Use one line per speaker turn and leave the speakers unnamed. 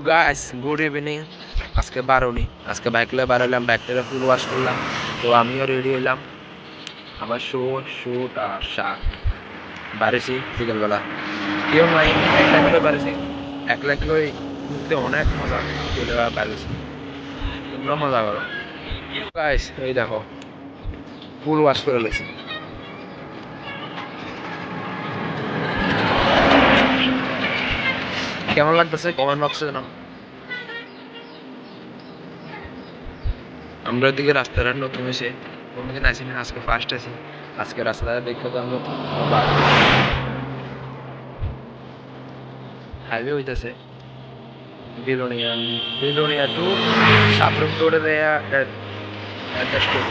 Guys good evening. আজকে বারোনি, আজকে bike লয়ে বারোলাম, বাইকটা ফুল ওয়াশ করলাম। তো আমিও রেডি হইলাম, আমার শুট আর শার্ট। বাড়িছি বিকেলবেলা, কেউ নাই, একলা করে বাড়িছি। একলা করে ঘুরতে অনেক মজা, চলে বাড়িছি। তোমরা মজা করো গাইস। এই দেখো ফুল ওয়াশ করে লেছি। কেমন লাগতেছে কমেন্ট বক্সে জানাও। আমরা এদিকে রাস্তাটা নতুন হয়েছে, কোনোদিন আসি না, আজকে ফার্স্ট আছি। আজকে রাস্তাটা দেখতে তো আমরা হাইওয়ে হইতেছে বিলোনিয়া, বিলোনিয়া টু সাবরুম রোডে দেয়া অ্যাডজাস্ট করি।